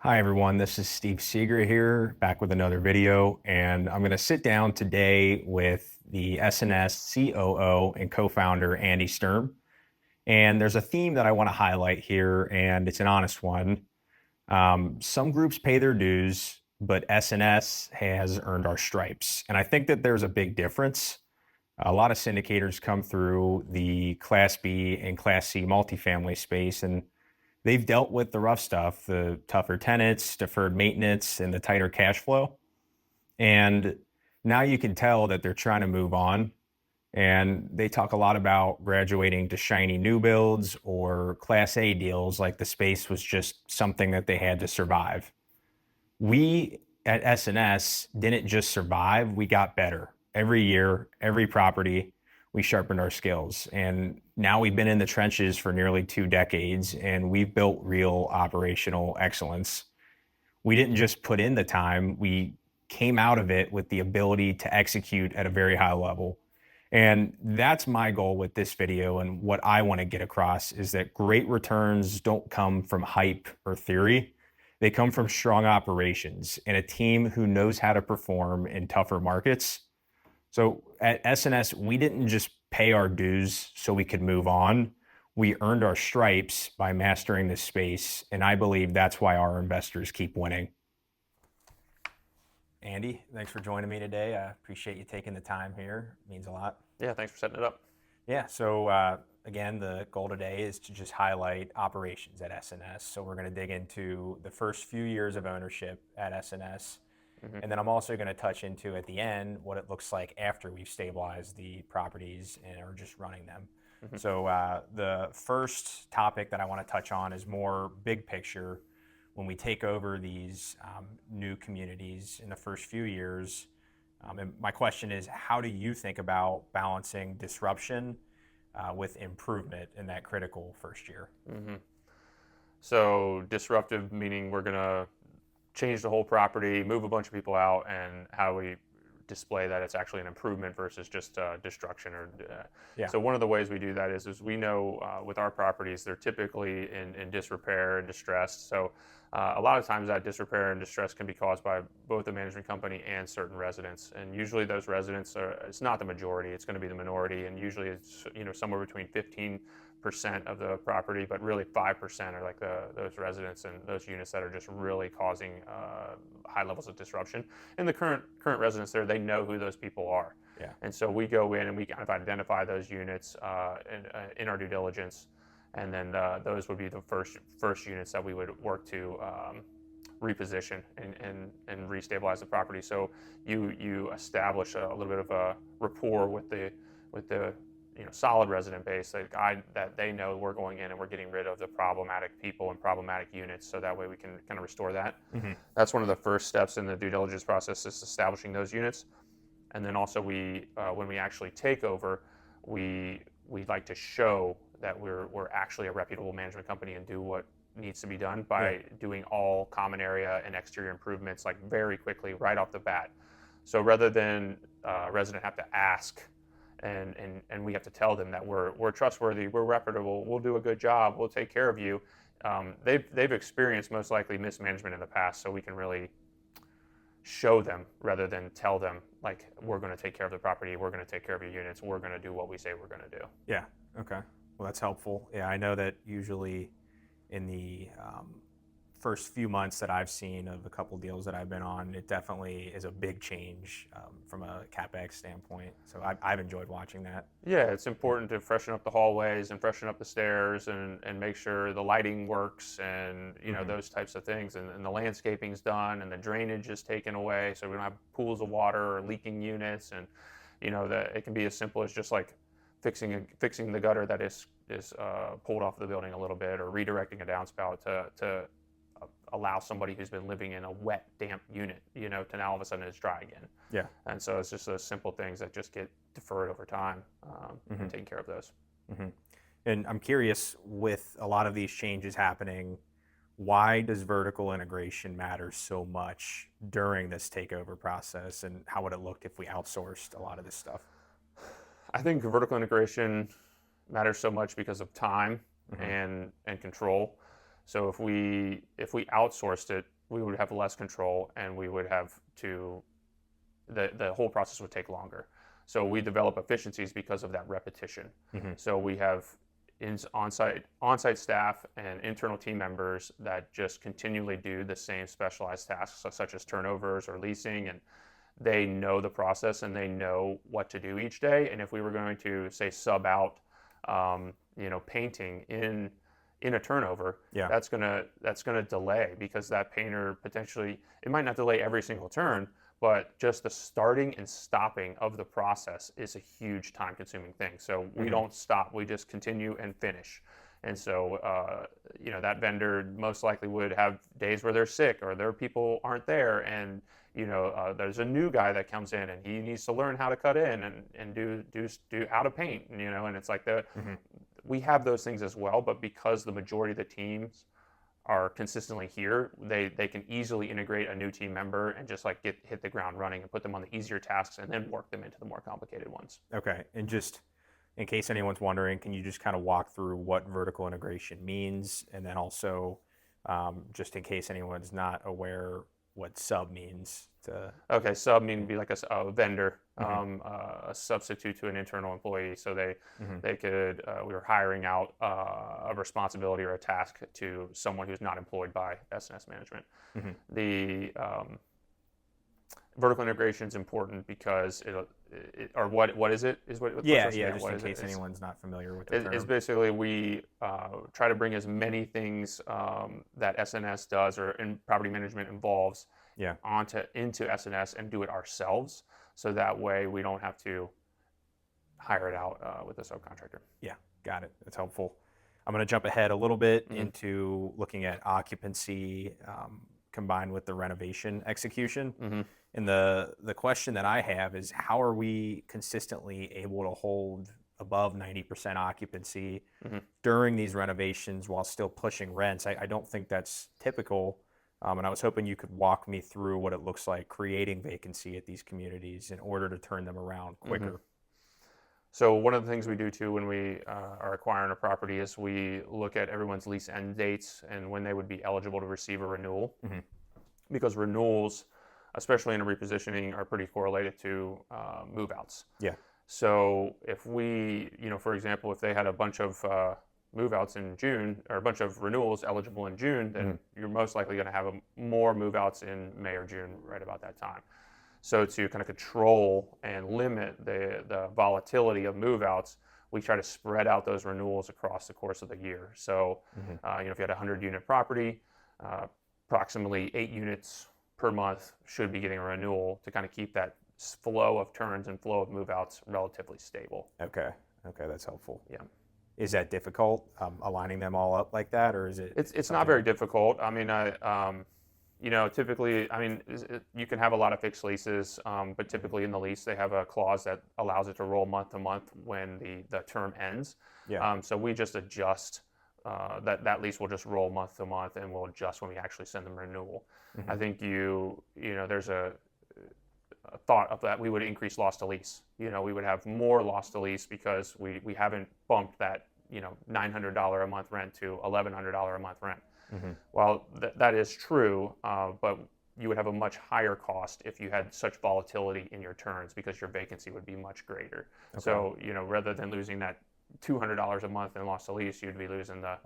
Hi everyone, this is Steve Seger here, back with another video, and I'm going to sit down today with the SNS COO and co-founder Andy Sturm. And there's a theme that I want to highlight here, and it's an honest one. Some groups pay their dues, but SNS has earned our stripes. And I think that there's a big difference. A lot of syndicators come through the Class B and Class C multifamily space, and they've dealt with the rough stuff, the tougher tenants, deferred maintenance, and the tighter cash flow. And now you can tell that they're trying to move on. And they talk a lot about graduating to shiny new builds or Class A deals, like the space was just something that they had to survive. We at SNS didn't just survive, we got better. Every year, every property, we sharpened our skills. And now we've been in the trenches for nearly 2 decades and we've built real operational excellence. We didn't just put in the time, we came out of it with the ability to execute at a very high level. And that's my goal with this video. And what I want to get across is that great returns don't come from hype or theory. They come from strong operations and a team who knows how to perform in tougher markets. So at SNS, we didn't just pay our dues so we could move on. We earned our stripes by mastering this space. And I believe that's why our investors keep winning. Andy, thanks for joining me today. I appreciate you taking the time here. It means a lot. Yeah, thanks for setting it up. Yeah, so again, the goal today is to just highlight operations at SNS. So we're going to dig into the first few years of ownership at SNS. And then I'm also going to touch into at the end what it looks like after we've stabilized the properties and are just running them. So the first topic that I want to touch on is more big picture. When we take over these new communities in the first few years, and my question is, how do you think about balancing disruption with improvement in that critical first year? So disruptive meaning we're gonna change the whole property, move a bunch of people out, and how we display that it's actually an improvement versus just destruction. Yeah. So one of the ways we do that is we know with our properties they're typically in disrepair and distress. So a lot of times that disrepair and distress can be caused by both the management company and certain residents. And usually those residents it's not the majority, it's going to be the minority, and usually it's somewhere between 15% of the property, but really 5% are like those residents and those units that are just really causing high levels of disruption. And the current residents there, they know who those people are. Yeah. And so we go in and we kind of identify those units in our due diligence, and then those would be the first units that we would work to reposition and restabilize the property. So you establish a little bit of a rapport with the solid resident base that they know we're going in and we're getting rid of the problematic people and problematic units, so that way we can kind of restore that. That's one of the first steps in the due diligence process, is establishing those units. And then also when we actually take over, we'd like to show that we're actually a reputable management company and do what needs to be done by doing all common area and exterior improvements like very quickly right off the bat. So rather than a resident have to ask and we have to tell them that we're trustworthy, we're reputable, we'll do a good job, we'll take care of you. They've experienced most likely mismanagement in the past, so we can really show them rather than tell them, like, we're going to take care of the property, we're going to take care of your units, we're going to do what we say we're going to do. Yeah. Okay. Well, that's helpful. Yeah, I know that usually in the first few months that I've seen of a couple deals that I've been on, it definitely is a big change from a CapEx standpoint. So I've enjoyed watching that. Yeah, it's important to freshen up the hallways and freshen up the stairs and make sure the lighting works and those types of things, and the landscaping's done and the drainage is taken away, so we don't have pools of water or leaking units. And that it can be as simple as just like fixing the gutter that is pulled off the building a little bit, or redirecting a downspout to allow somebody who's been living in a wet, damp unit, to now all of a sudden it's dry again. Yeah. And so it's just those simple things that just get deferred over time, and taking care of those. And I'm curious, with a lot of these changes happening, why does vertical integration matter so much during this takeover process, and how would it look if we outsourced a lot of this stuff? I think vertical integration matters so much because of time and control. So if we outsourced it, we would have less control, and we would have to the whole process would take longer. So we develop efficiencies because of that repetition. Hmm. So we have on-site staff and internal team members that just continually do the same specialized tasks, such as turnovers or leasing, and they know the process and they know what to do each day. And if we were going to say sub out, painting in a turnover, Yeah. that's gonna delay, because that painter potentially, it might not delay every single turn, but just the starting and stopping of the process is a huge time consuming thing. So we don't stop, we just continue and finish. And so, that vendor most likely would have days where they're sick or their people aren't there. And, there's a new guy that comes in and he needs to learn how to cut in and do how to paint, and it's like Hmm. we have those things as well, but because the majority of the teams are consistently here, they can easily integrate a new team member and just like hit the ground running and put them on the easier tasks and then work them into the more complicated ones. Okay. And just in case anyone's wondering, can you just kind of walk through what vertical integration means? And then also, just in case anyone's not aware, what sub means to. Okay, sub mean be like a vendor, Hmm. a substitute to an internal employee. So Hmm. they could we were hiring out a responsibility or a task to someone who's not employed by SNS management. Hmm. The vertical integration is important because or what is it? Is what Yeah, let's yeah, yeah, just what in is it? case anyone's not familiar with the It's term. basically we try to bring as many things that SNS does or in property management involves Yeah. into SNS and do it ourselves, so that way we don't have to hire it out with a subcontractor. Yeah, got it. That's helpful. I'm going to jump ahead a little bit Mm-hmm. into looking at occupancy combined with the renovation execution. Mm-hmm. And the question that I have is, how are we consistently able to hold above 90% occupancy Mm-hmm. during these renovations while still pushing rents? I don't think that's typical. And I was hoping you could walk me through what it looks like creating vacancy at these communities in order to turn them around Mm-hmm. quicker. So one of the things we do too when we are acquiring a property is we look at everyone's lease end dates and when they would be eligible to receive a renewal, Hmm. because renewals, especially in a repositioning, are pretty correlated to move outs. Yeah. So if we, for example, if they had a bunch of move outs in June or a bunch of renewals eligible in June, then Hmm. you're most likely going to have more move outs in May or June right about that time. So to kind of control and limit the volatility of move outs, we try to spread out those renewals across the course of the year. So, Hmm. if you had a 100-unit property, approximately 8 units per month should be getting a renewal to kind of keep that flow of turns and flow of move outs relatively stable. Okay. Okay, that's helpful. Yeah. Is that difficult, aligning them all up like that, or is it? It's not very difficult. I mean, typically, I mean, you can have a lot of fixed leases, but typically in the lease they have a clause that allows it to roll month to month when the term ends. Yeah. So we just adjust that lease will just roll month to month, and we'll adjust when we actually send them renewal. Hmm. I think there's a thought of that we would increase loss to lease. We would have more loss to lease because we haven't bumped that $900 a month rent to $1,100 a month rent. Hmm. Well, that is true, but you would have a much higher cost if you had such volatility in your turns because your vacancy would be much greater. Okay. So, rather than losing that $200 a month in loss to lease, you'd be losing the,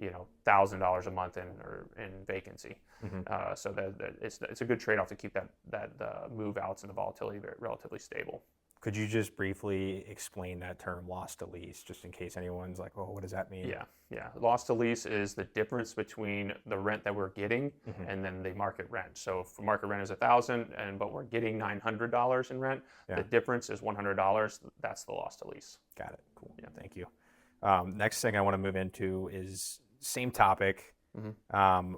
$1,000 a month in vacancy. Hmm. So that it's a good trade-off to keep that move outs and the volatility relatively stable. Could you just briefly explain that term, loss to lease, just in case anyone's like, "Oh, what does that mean?" Yeah. Loss to lease is the difference between the rent that we're getting Hmm. and then the market rent. So if market rent is $1,000 but we're getting $900 in rent, Yeah. the difference is $100. That's the loss to lease. Got it. Cool. Yeah. Thank you. Next thing I want to move into is same topic. Mm-hmm.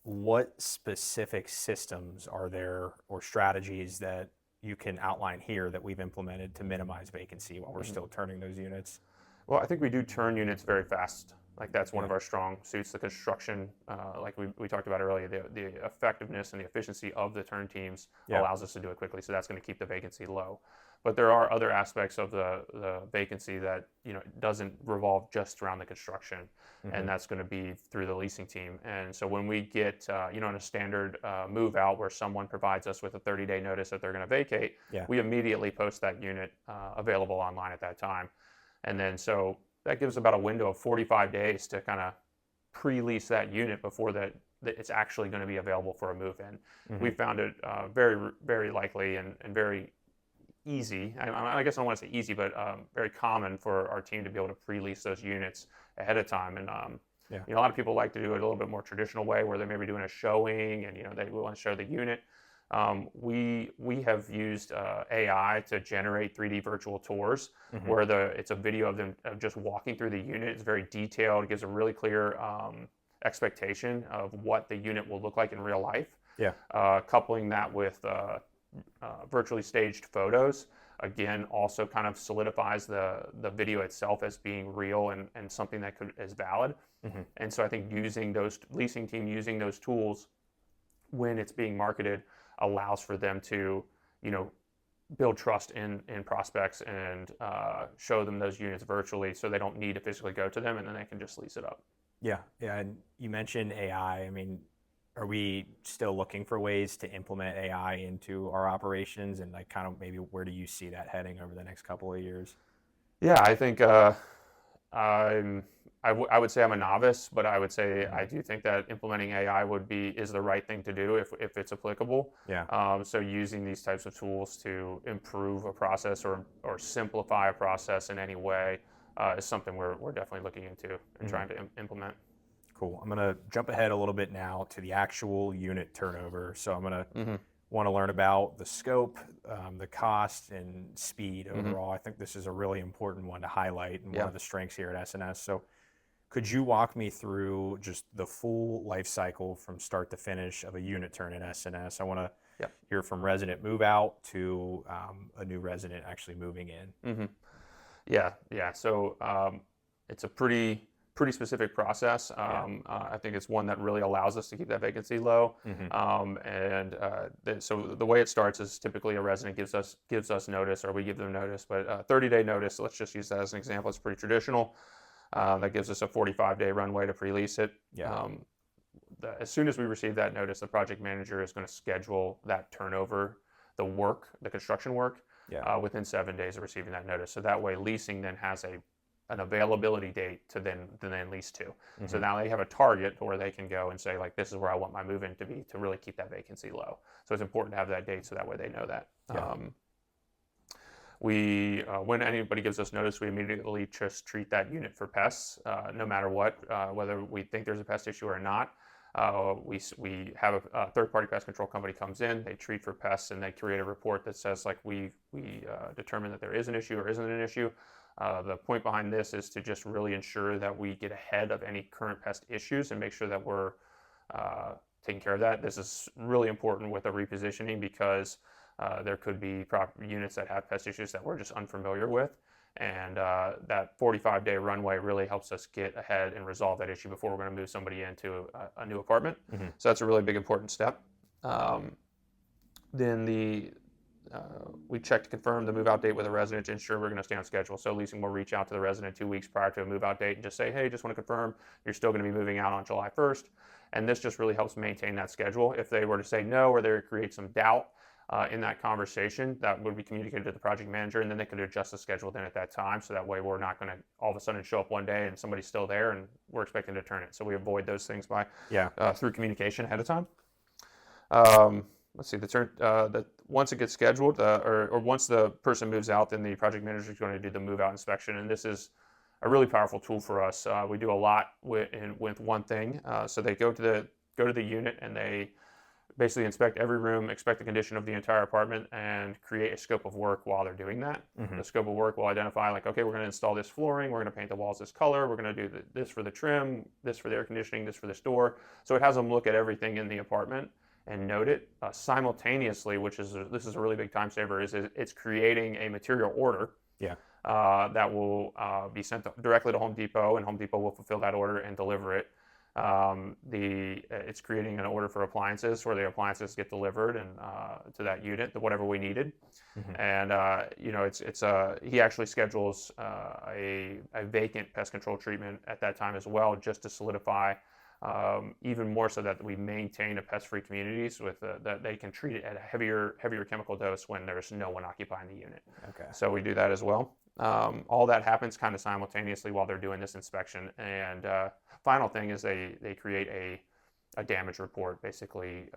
What specific systems are there or strategies that you can outline here that we've implemented to minimize vacancy while we're Mm-hmm. still turning those units? Well, I think we do turn units very fast. Like that's one of our strong suits, the construction, like we talked about earlier, the effectiveness and the efficiency of the turn teams allows us to do it quickly. So that's going to keep the vacancy low. But there are other aspects of the vacancy that, doesn't revolve just around the construction, and that's going to be through the leasing team. And so when we get, in a standard move out where someone provides us with a 30-day notice that they're going to vacate, we immediately post that unit available online at that time. And then so that gives about a window of 45 days to kind of pre-lease that unit before that it's actually going to be available for a move-in. We found it very, very likely and very easy. I guess I don't want to say easy, but very common for our team to be able to pre-lease those units ahead of time. And a lot of people like to do it a little bit more traditional way, where they may be doing a showing and they want to show the unit. We have used AI to generate 3D virtual tours, where it's a video of them just walking through the unit. It's very detailed. It gives a really clear expectation of what the unit will look like in real life. Coupling that with virtually staged photos, again, also kind of solidifies the video itself as being real and something that is valid. And so I think leasing team using those tools when it's being marketed allows for them to, build trust in prospects and show them those units virtually, so they don't need to physically go to them, and then they can just lease it up. Yeah. And you mentioned AI. I mean, are we still looking for ways to implement AI into our operations, and like kind of maybe where do you see that heading over the next couple of years? Yeah, I think I would say I'm a novice, but I would say I do think that implementing AI is the right thing to do if it's applicable. So using these types of tools to improve a process or simplify a process in any way is something we're definitely looking into and trying to implement. Cool. I'm going to jump ahead a little bit now to the actual unit turnover. So I'm going to want to learn about the scope, the cost, and speed overall. I think this is a really important one to highlight and one of the strengths here at SNS. So could you walk me through just the full life cycle from start to finish of a unit turn at SNS? I want to hear from resident move out to a new resident actually moving in. Yeah. So it's a pretty specific process. I think it's one that really allows us to keep that vacancy low. So the way it starts is typically a resident gives us notice, or we give them notice, but 30-day notice, let's just use that as an example. It's pretty traditional. That gives us a 45-day runway to pre-lease it. As soon as we receive that notice, the project manager is going to schedule that turnover, the construction work, within 7 days of receiving that notice. So that way leasing then has an availability date to then lease to. So now they have a target where they can go and say, like, this is where I want my move-in to be to really keep that vacancy low. So it's important to have that date so that way they know that. When anybody gives us notice, we immediately just treat that unit for pests, no matter what, whether we think there's a pest issue or not. We have a third-party pest control company comes in, they treat for pests, and they create a report that says, like, we determine that there is an issue or isn't an issue. The point behind this is to just really ensure that we get ahead of any current pest issues and make sure that we're taking care of that. This is really important with a repositioning because there could be units that have pest issues that we're just unfamiliar with. And that 45-day runway really helps us get ahead and resolve that issue before we're going to move somebody into a new apartment. So that's a really big, important step. Then we check to confirm the move-out date with a resident to ensure we're going to stay on schedule. So leasing will reach out to the resident 2 weeks prior to a move-out date and just say, hey, just want to confirm you're still going to be moving out on July 1st. And this just really helps maintain that schedule. If they were to say no, or they create some doubt in that conversation, that would be communicated to the project manager, and then they could adjust the schedule then at that time. So that way we're not going to all of a sudden show up one day and somebody's still there and we're expecting to turn it. So we avoid those things by through communication ahead of time. Let's see, once it gets scheduled, or once the person moves out, then the project manager is going to do the move-out inspection, and this is a really powerful tool for us. We do a lot with one thing. So they go to the unit and they basically inspect every room, inspect the condition of the entire apartment, and create a scope of work while they're doing that. The scope of work will identify, like, okay, we're going to install this flooring, we're going to paint the walls this color, we're going to do this for the trim, this for the air conditioning, this for this door. So it has them look at everything in the apartment and note it simultaneously, this is a really big time saver, is it's creating a material order that will be sent directly to Home Depot, and Home Depot will fulfill that order and deliver it. It's creating an order for appliances where the appliances get delivered and to that unit, whatever we needed. Hmm. And he actually schedules a vacant pest control treatment at that time as well, just to solidify even more so that we maintain a pest-free communities with that they can treat it at a heavier chemical dose when there's no one occupying the unit. Okay. So we do that as well. All that happens kind of simultaneously while they're doing this inspection. And final thing is they create a damage report, basically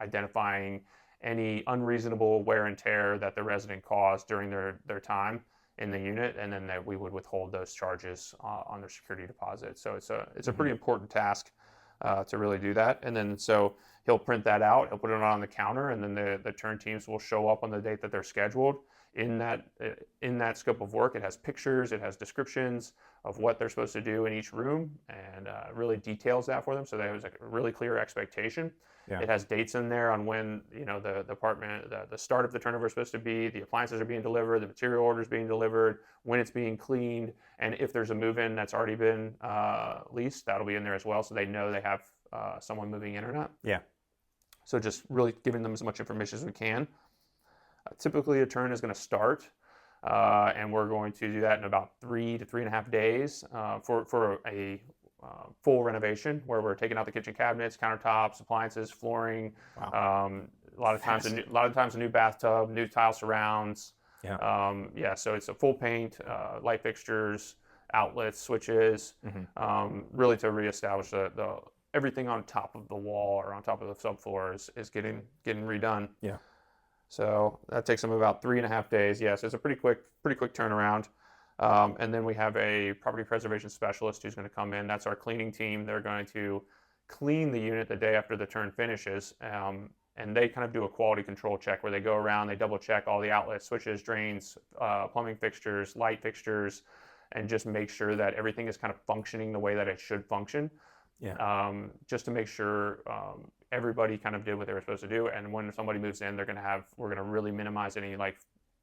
identifying any unreasonable wear and tear that the resident caused during their time in the unit, and then that we would withhold those charges on their security deposit. So it's a pretty important task to really do that. And then so he'll print that out, he'll put it on the counter, and then the turn teams will show up on the date that they're scheduled. In that scope of work, it has pictures, it has descriptions of what they're supposed to do in each room, and really details that for them, so there's a really clear expectation. Yeah. It has dates in there on when the apartment, the start of the turnover is supposed to be, the appliances are being delivered, the material order is being delivered, when it's being cleaned, and if there's a move-in that's already been leased, that'll be in there as well, so they know they have someone moving in or not. Yeah. So just really giving them as much information as we can. Typically, a turn is going to start, and we're going to do that in about 3 to 3.5 days for a full renovation, where we're taking out the kitchen cabinets, countertops, appliances, flooring. Wow. A lot of times a new bathtub, new tile surrounds. Yeah. So it's a full paint, light fixtures, outlets, switches, really to reestablish the everything on top of the wall or on top of the subfloor is getting redone. Yeah. So that takes them about 3.5 days. Yes, it's a pretty quick turnaround. And then we have a property preservation specialist who's going to come in. That's our cleaning team. They're going to clean the unit the day after the turn finishes. And they kind of do a quality control check where they go around, they double check all the outlets, switches, drains, plumbing fixtures, light fixtures, and just make sure that everything is kind of functioning the way that it should function. Yeah. Just to make sure everybody kind of did what they were supposed to do. And when somebody moves in, we're going to really minimize any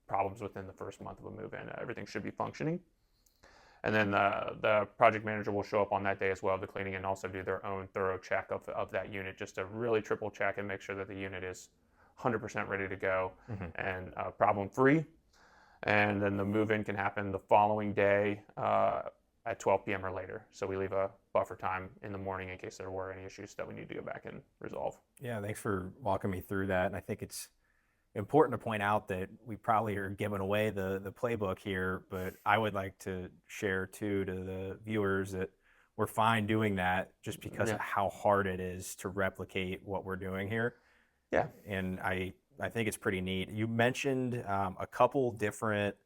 problems within the first month of a move in. Everything should be functioning. And then the project manager will show up on that day as well to cleaning and also do their own thorough check of that unit, just to really triple check and make sure that the unit is 100% ready to go and problem free. And then the move in can happen the following day at 12 p.m. or later. So we leave a buffer time in the morning in case there were any issues that we need to go back and resolve. Yeah, thanks for walking me through that. And I think it's important to point out that we probably are giving away the playbook here, but I would like to share too to the viewers that we're fine doing that just because of how hard it is to replicate what we're doing here. Yeah. And I think it's pretty neat. You mentioned a couple different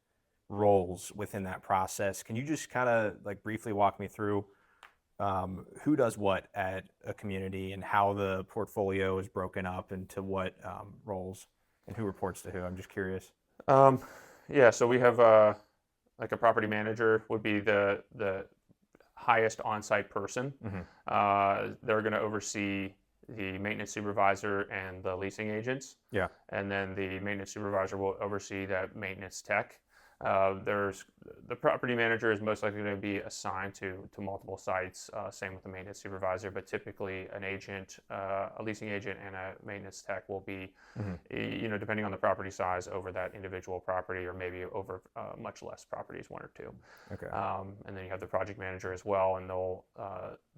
roles within that process. Can you just kind of briefly walk me through who does what at a community and how the portfolio is broken up into what roles and who reports to who? I'm just curious. So we have a property manager would be the highest on-site person. They're going to oversee the maintenance supervisor and the leasing agents. Yeah. And then the maintenance supervisor will oversee that maintenance tech. There's the property manager is most likely going to be assigned to multiple sites. Same with the maintenance supervisor, but typically an agent, a leasing agent, and a maintenance tech will be, depending on the property size, over that individual property, or maybe over much less properties, 1 or 2. Okay. And then you have the project manager as well, and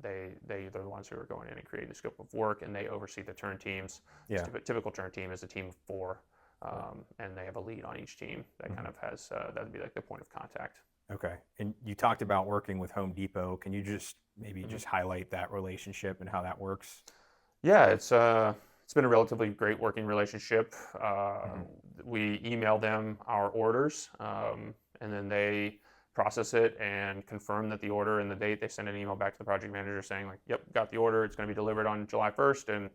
they're the ones who are going in and creating the scope of work, and they oversee the turn teams. Yeah. Typical turn team is a team of 4. And they have a lead on each team that kind of has, that would be like the point of contact. Okay. And you talked about working with Home Depot. Can you just maybe just highlight that relationship and how that works? Yeah, it's been a relatively great working relationship. We email them our orders, and then they process it and confirm that the order and the date. They send an email back to the project manager saying yep, got the order. It's going to be delivered on July 1st, and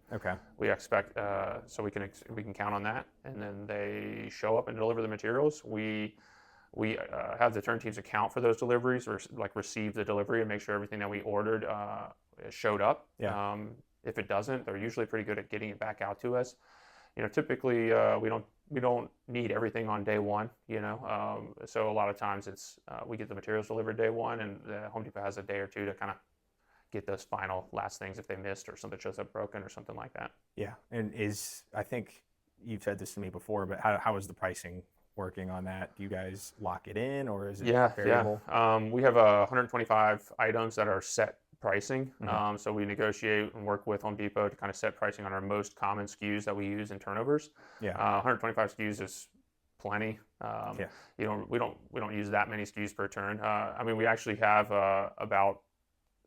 we expect so we can count on that. And then they show up and deliver the materials. We have the turn teams account for those deliveries, or receive the delivery and make sure everything that we ordered showed up. Yeah. If it doesn't, they're usually pretty good at getting it back out to us. typically we don't need everything on day one. So a lot of times it's we get the materials delivered day one, and the Home Depot has a day or two to kind of get those final last things if they missed or something shows up broken or something like that. Yeah. And I think you've said this to me before, but how is the pricing working on that? Do you guys lock it in, or is it Yeah, yeah. variable? We have 125 items that are set pricing. Hmm. So we negotiate and work with Home Depot to kind of set pricing on our most common SKUs that we use in turnovers. Yeah. 125 SKUs is plenty. Yeah. We don't use that many SKUs per turn. I mean, we actually have about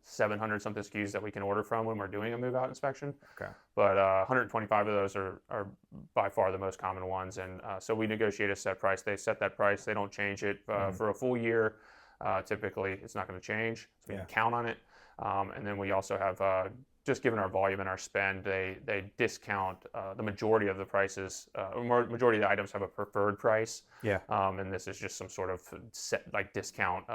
700 something SKUs that we can order from when we're doing a move out inspection. Okay. But 125 of those are by far the most common ones. And so we negotiate a set price. They set that price. They don't change it for a full year. Typically, it's not going to change. So we can count on it. And then we also have, just given our volume and our spend, they discount the majority of the prices. Majority of the items have a preferred price. Yeah. And this is just some sort of set like discount.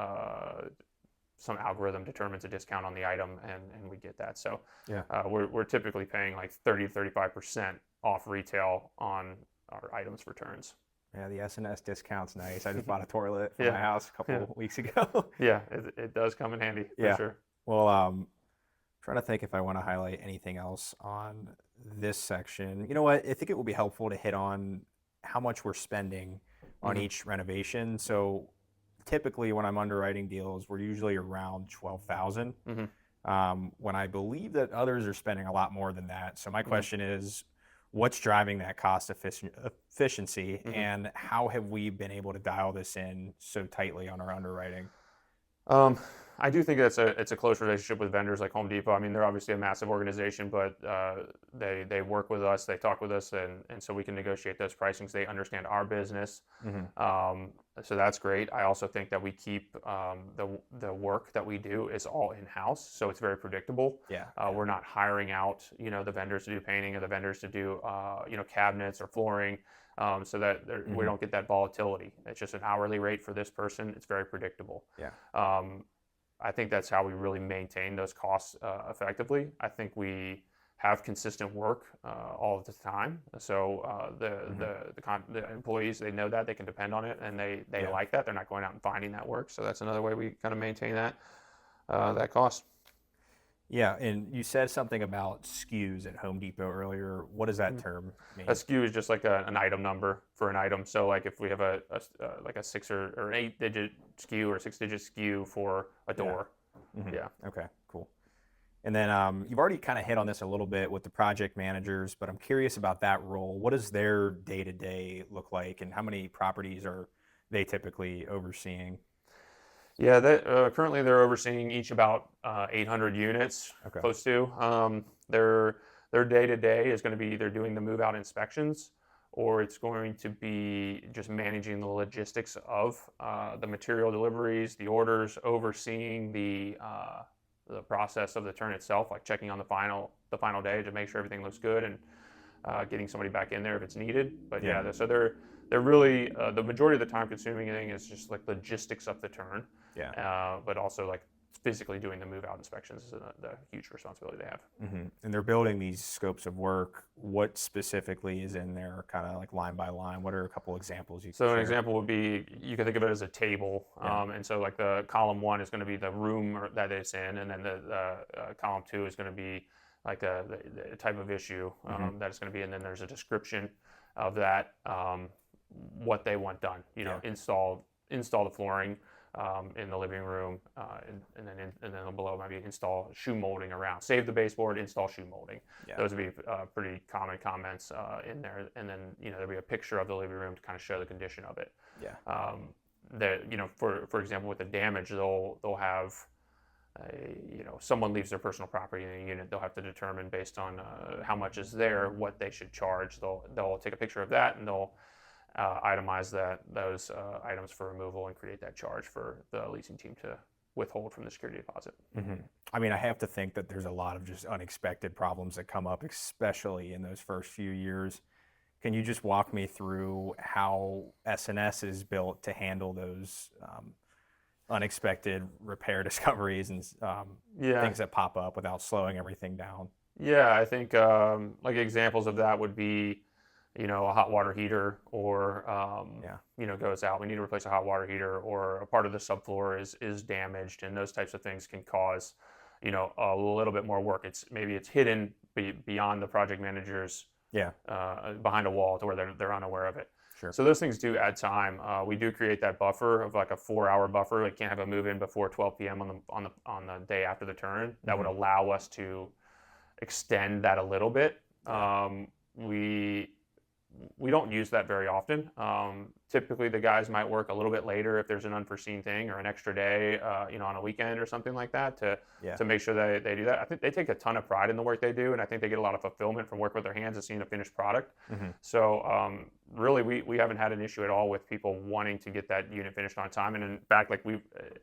Some algorithm determines a discount on the item, and we get that. So Yeah. we're typically paying like 30 to 35% off retail on our items returns. Yeah, the SNS discount's nice. I just bought a toilet for Yeah. my house a couple weeks ago. Yeah, it does come in handy for Yeah. sure. Well, trying to think if I want to highlight anything else on this section. You know what? I think it will be helpful to hit on how much we're spending on each renovation. So typically when I'm underwriting deals, we're usually around 12,000. When I believe that others are spending a lot more than that. So my question is, what's driving that cost efficiency, and how have we been able to dial this in so tightly on our underwriting? I do think it's a close relationship with vendors like Home Depot. I mean, they're obviously a massive organization, but they work with us, they talk with us, and so we can negotiate those pricings. They understand our business, so that's great. I also think that we keep the work that we do is all in house, so it's very predictable. Yeah. We're not hiring out, the vendors to do painting or the vendors to do cabinets or flooring. So that we don't get that volatility. It's just an hourly rate for this person. It's very predictable. Yeah. I think that's how we really maintain those costs effectively. I think we have consistent work all of the time. So the employees, they know that, they can depend on it, and they like that. They're not going out and finding that work. So that's another way we kind of maintain that cost. Yeah, and you said something about SKUs at Home Depot earlier. What does that term mean? A SKU is just like an item number for an item. So like if we have like a 6 or an 8-digit SKU or a 6-digit SKU for a door. Yeah. Okay, cool. And then you've already kind of hit on this a little bit with the project managers, but I'm curious about that role. What does their day-to-day look like, and how many properties are they typically overseeing? Yeah, currently they're overseeing each about 800 units, close to. Their day-to-day is going to be either doing the move-out inspections, or it's going to be just managing the logistics of the material deliveries, the orders, overseeing the process of the turn itself, like checking on the final day to make sure everything looks good, and getting somebody back in there if it's needed. But so they're really the majority of the time consuming thing is just like logistics of the turn. Yeah. But also like physically doing the move out inspections is the huge responsibility they have. And they're building these scopes of work. What specifically is in there, kind of like line by line? What are a couple examples you can So share? an example would be, you can think of it as a table. And so like the column 1 is going to be the room that it's in, and then the column 2 is going to be like the type of issue that it's going to be, and then there's a description of that, what they want done. Install the flooring in the living room, and then below maybe install shoe molding around. Save the baseboard, install shoe molding. Yeah. Those would be pretty common comments in there. And then there'll be a picture of the living room to kind of show the condition of it. Yeah. For example, with the damage, they'll have someone leaves their personal property in a unit. They'll have to determine based on how much is there, what they should charge. They'll take a picture of that, and they'll itemize those items for removal and create that charge for the leasing team to withhold from the security deposit. I mean, I have to think that there's a lot of just unexpected problems that come up, especially in those first few years. Can you just walk me through how SNS is built to handle those unexpected repair discoveries and things that pop up without slowing everything down? Yeah, I think like examples of that would be a hot water heater or Yeah. goes out. We need to replace a hot water heater, or a part of the subfloor is damaged, and those types of things can cause a little bit more work. Maybe it's hidden beyond the project manager's Yeah. behind a wall to where they're unaware of it. Sure. So those things do add time. We do create that buffer of like a 4-hour buffer. Like, can't have a move in before 12 p.m. on the day after the turn. That would allow us to extend that a little bit. Yeah. We don't use that very often. Typically, the guys might work a little bit later if there's an unforeseen thing or an extra day, on a weekend or something like that, Yeah. to make sure that they do that. I think they take a ton of pride in the work they do, and I think they get a lot of fulfillment from working with their hands and seeing a finished product. So really, we haven't had an issue at all with people wanting to get that unit finished on time. And in fact, like,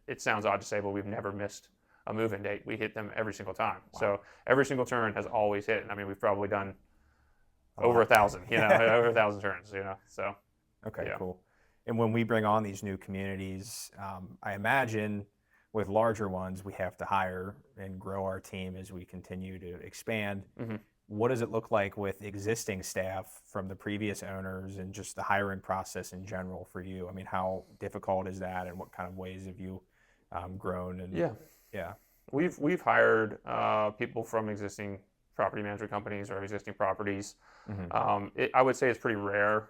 it sounds odd to say, but we've never missed a move-in date. We hit them every single time. Wow. So every single turn has always hit. And I mean, we've probably done A over lot. 1,000, over 1,000 turns, so. Okay, Yeah. cool. And when we bring on these new communities, I imagine with larger ones, we have to hire and grow our team as we continue to expand. Mhm. What does it look like with existing staff from the previous owners and just the hiring process in general for you? I mean, how difficult is that, and what kind of ways have you grown? And Yeah. yeah, We've hired people from existing property management companies or existing properties. I would say it's pretty rare.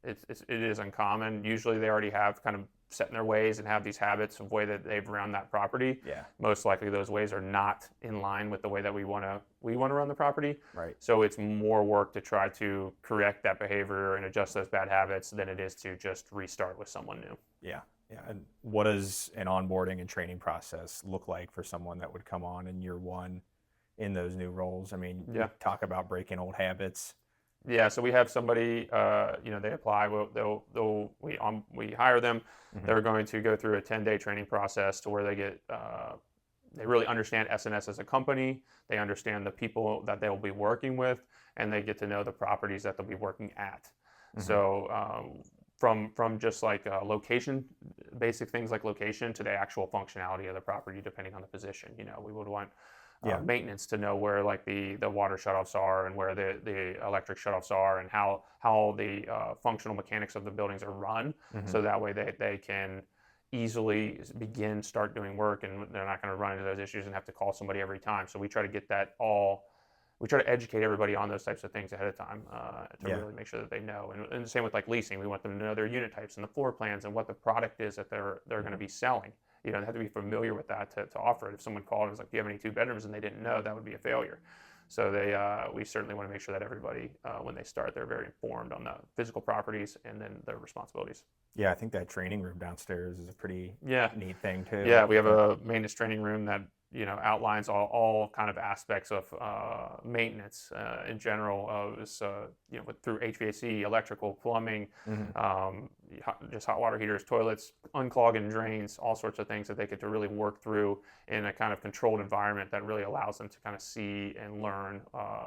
It is uncommon. Usually they already have kind of set in their ways and have these habits of way that they've run that property. yeah, Most likely those ways are not in line with the way that we want to run the property. right, So it's more work to try to correct that behavior and adjust those bad habits than it is to just restart with someone new. yeah, yeah. And what does an onboarding and training process look like for someone that would come on in year one in those new roles? I mean, Yeah. talk about breaking old habits. Yeah, so we have somebody, they apply. We hire them. They're going to go through a 10-day training process to where they really understand SNS as a company. They understand the people that they'll be working with, and they get to know the properties that they'll be working at. So from just like location, basic things like location, to the actual functionality of the property, depending on the position. We would want Yeah. maintenance to know where like the water shutoffs are and where the electric shutoffs are, and how the functional mechanics of the buildings are run, so that way they can easily start doing work, and they're not going to run into those issues and have to call somebody every time. So we try to get that all. We try to educate everybody on those types of things ahead of time, to Yeah. really make sure that they know. And the same with like leasing, we want them to know their unit types and the floor plans and what the product is that they're going to be selling. They have to be familiar with that to offer it. If someone called and was like, "Do you have any 2 bedrooms?" and they didn't know, that would be a failure. So we certainly want to make sure that everybody, when they start, they're very informed on the physical properties and then their responsibilities. Yeah, I think that training room downstairs is a pretty Yeah. neat thing too. Yeah, we have a maintenance training room that outlines all kind of aspects of maintenance in general. Through HVAC, electrical, plumbing, just hot water heaters, toilets, unclogging drains, all sorts of things that they get to really work through in a kind of controlled environment that really allows them to kind of see and learn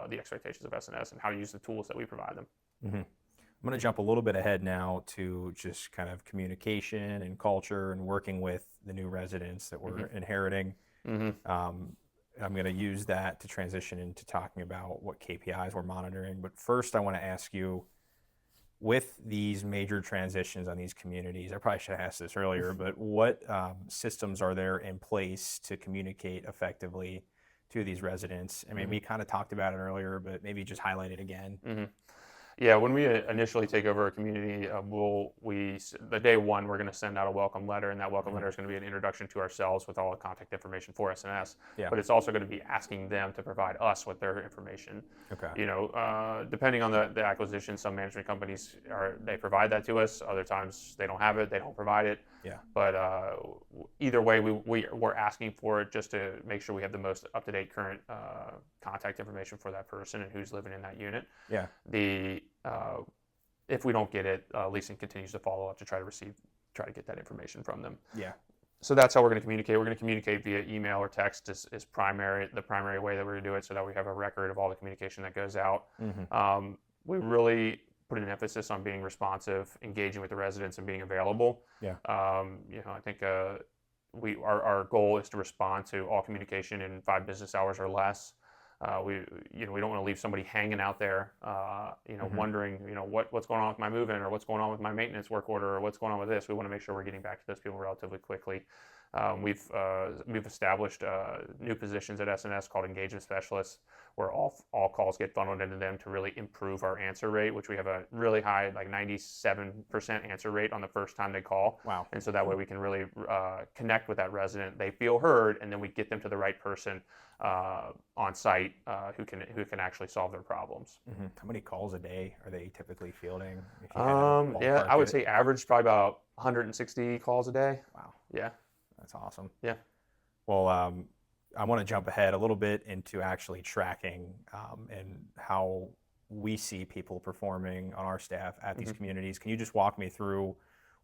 the expectations of SNS and how to use the tools that we provide them. I'm going to jump a little bit ahead now to just kind of communication and culture and working with the new residents that we're inheriting. I'm going to use that to transition into talking about what KPIs we're monitoring. But first, I want to ask you, with these major transitions on these communities, I probably should have asked this earlier, but what systems are there in place to communicate effectively to these residents? I mean, we kind of talked about it earlier, but maybe just highlight it again. Yeah, when we initially take over a community, the day one, we're going to send out a welcome letter, and that welcome letter is going to be an introduction to ourselves with all the contact information for SNS. Yeah. But it's also going to be asking them to provide us with their information. Okay. Depending on the acquisition, some management companies they provide that to us. Other times they don't have it, they don't provide it. Yeah. But either way, we're asking for it just to make sure we have the most up-to-date current contact information for that person and who's living in that unit. Yeah. If we don't get it, leasing continues to follow up to try to get that information from them. Yeah. So that's how we're going to communicate. We're going to communicate via email or text is the primary way that we're going to do it, so that we have a record of all the communication that goes out. We really put an emphasis on being responsive, engaging with the residents, and being available. Yeah. I think our goal is to respond to all communication in 5 business hours or less. we don't want to leave somebody hanging out there, wondering, what's going on with my move-in, or what's going on with my maintenance work order, or what's going on with this. We want to make sure we're getting back to those people relatively quickly. We've established new positions at SNS called engagement specialists, where all calls get funneled into them to really improve our answer rate, which we have a really high, like 97% answer rate on the first time they call. Wow. And so that way we can really connect with that resident. They feel heard, and then we get them to the right person on site who can actually solve their problems. How many calls a day are they typically fielding? If you Yeah, I would it? say average probably about 160 calls a day. Wow. Yeah. That's awesome. Yeah. Well, I want to jump ahead a little bit into actually tracking and how we see people performing on our staff at these communities. Can you just walk me through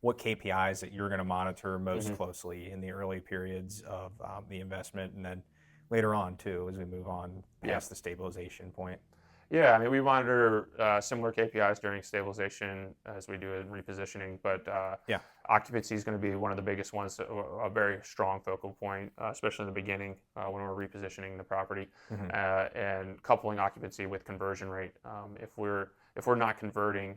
what KPIs that you're going to monitor most closely in the early periods of the investment, and then later on too, as we move on past the stabilization point? Yeah, I mean, we monitor similar KPIs during stabilization as we do in repositioning, but occupancy is going to be one of the biggest ones, a very strong focal point, especially in the beginning when we're repositioning the property, and coupling occupancy with conversion rate. If we're not converting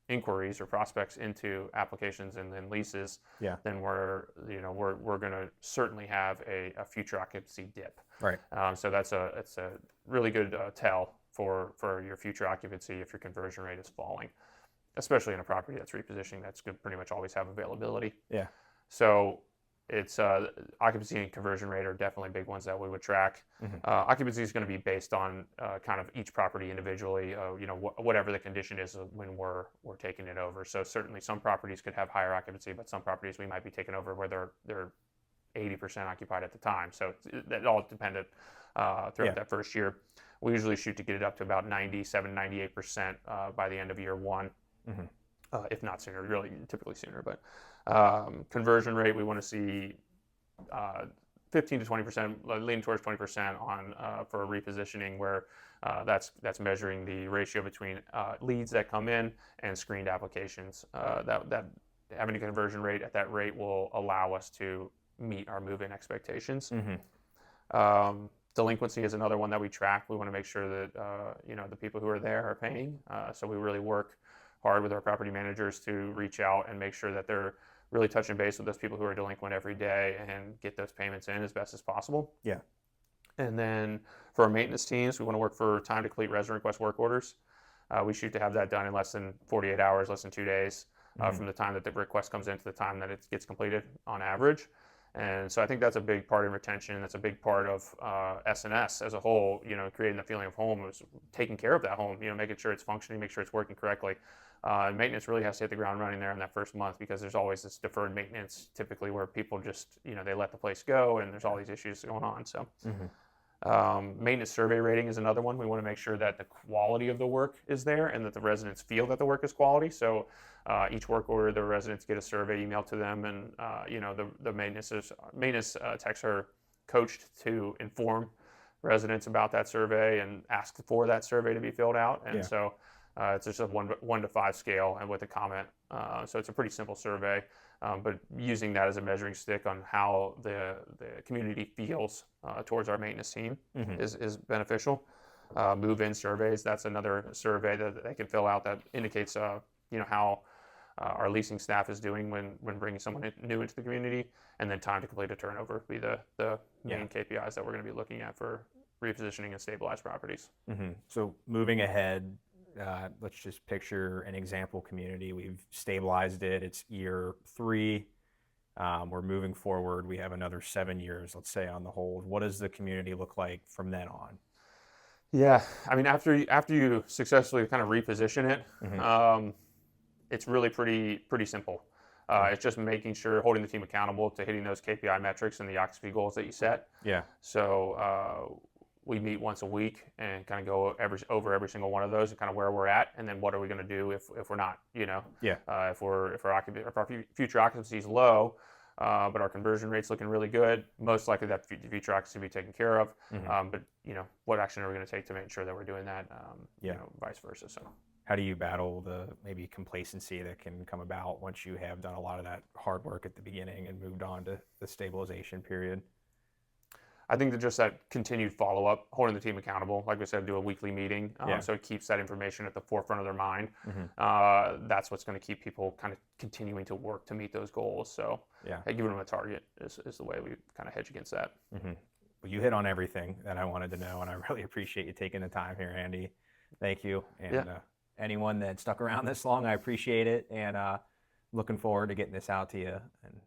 inquiries or prospects into applications and then leases, then we're going to certainly have a future occupancy dip. Right. So it's a really good tell for your future occupancy if your conversion rate is falling, especially in a property that's repositioning. That's going to pretty much always have availability. Yeah. So it's occupancy and conversion rate are definitely big ones that we would track. Occupancy is going to be based on kind of each property individually, whatever the condition is when we're taking it over. So certainly some properties could have higher occupancy, but some properties we might be taking over where they're 80% occupied at the time. So that all depended throughout that first year. We usually shoot to get it up to about 97, 98% by the end of year one, if not sooner, really typically sooner. But conversion rate, we want to see 15 to 20%, leaning towards 20% on for repositioning, where that's measuring the ratio between leads that come in and screened applications. That having a conversion rate at that rate will allow us to meet our move-in expectations. Delinquency is another one that we track. We want to make sure that the people who are there are paying. So we really work hard with our property managers to reach out and make sure that they're really touching base with those people who are delinquent every day and get those payments in as best as possible. Yeah. And then for our maintenance teams, we want to work for time to complete resident request work orders. We shoot to have that done in less than 48 hours, less than 2 days from the time that the request comes in to the time that it gets completed on average. And so I think that's a big part of retention. That's a big part of SNS as a whole, creating the feeling of home, is taking care of that home, making sure it's functioning, make sure it's working correctly. Maintenance really has to hit the ground running there in that first month, because there's always this deferred maintenance typically where people just, they let the place go and there's all these issues going on. So maintenance survey rating is another one. We want to make sure that the quality of the work is there and that the residents feel that the work is quality. So each work order, the residents get a survey emailed to them, and the maintenance techs are coached to inform residents about that survey and ask for that survey to be filled out. And so it's just a 1 to 5 scale and with a comment. So it's a pretty simple survey, but using that as a measuring stick on how the community feels towards our maintenance team is beneficial. Move-in surveys, that's another survey that they can fill out that indicates how our leasing staff is doing when bringing someone new into the community. And then time to complete a turnover would be the main KPIs that we're going to be looking at for repositioning and stabilized properties. So moving ahead, let's just picture an example community. We've stabilized it. It's year 3. We're moving forward. We have another 7 years, let's say, on the hold. What does the community look like from then on? Yeah, I mean, after you successfully kind of reposition it, it's really pretty simple. It's just making sure, holding the team accountable to hitting those KPI metrics and the occupancy goals that you set. Yeah. So we meet once a week and kind of go over every single one of those and kind of where we're at, and then what are we going to do if we're not, if our future occupancy is low, but our conversion rate's looking really good, most likely that future occupancy will be taken care of. But what action are we going to take to make sure that we're doing that? Vice versa. So. How do you battle the maybe complacency that can come about once you have done a lot of that hard work at the beginning and moved on to the stabilization period? I think that just that continued follow up, holding the team accountable, like we said, do a weekly meeting, Yeah. so it keeps that information at the forefront of their mind. That's what's going to keep people kind of continuing to work to meet those goals. So, Yeah. giving them a target is the way we kind of hedge against that. Well, you hit on everything that I wanted to know, and I really appreciate you taking the time here, Andy. Thank you. And anyone that stuck around this long, I appreciate it. And looking forward to getting this out to you. And